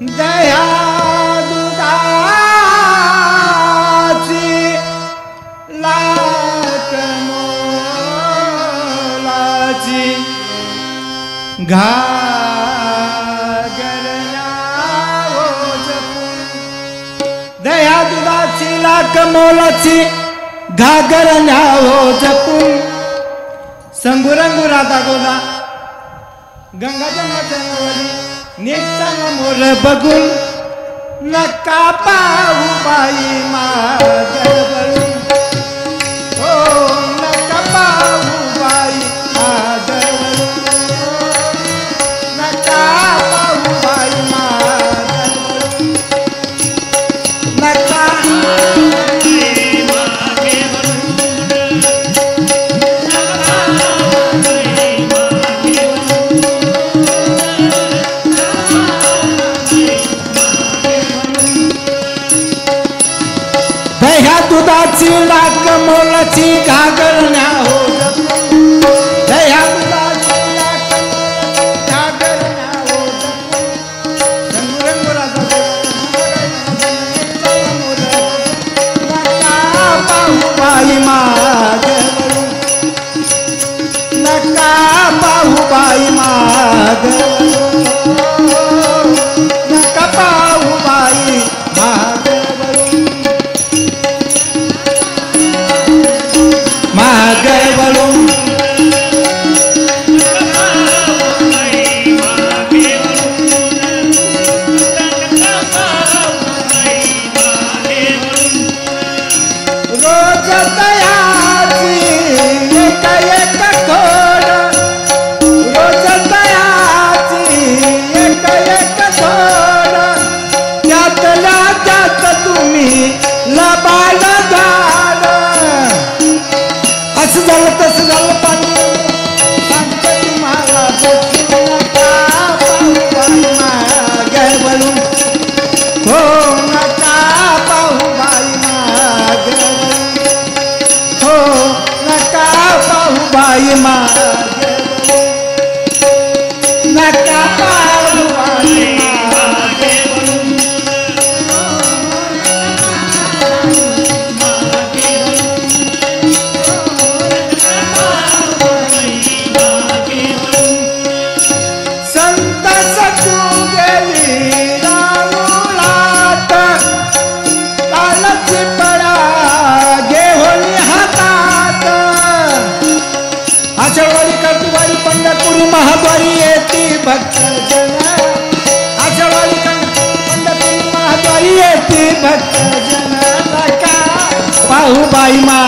दया दुधाची लाट मोलाची घागरण्यावो जपून दया दुधाची लाट मोलाची घागरण्यावो जपून संगुरंगू राधा गोदा गंगाच्या मठावरी नीटचा मोर बघून नका पाहू बाई माझ्यावरून हो नका पाहू बाई माझ्यावरून नका पाहू बाई माझ्यावरून नका दुधाची लाट मोलाची घागरण्या हो दया दुधाची लाट घागरण्या हो संगुरंग राधा नका पाहू बाई माझ्यावरून नका पाहू बाई माझ्यावरून नका पाहू बाई मागवळून रोज तयाची एक एक खोड रोज तयाची एक एक खोड त्यातल्या त्यात तुम्ही लबाड झाड असं झालं तसं झालं पाणी सांगते तुम्हाला नका पाहू बाई मागवळून हो नका पाहू बाई मागवळून हो नका पाहू बाई मागवळून नका पाहू बाई मागवळून पंढरपुरी महाद्वारी येती भक्त जन आषाढवाडी पंढरपुरी महाद्वारी येती भक्त जन नका पाहू बाई मा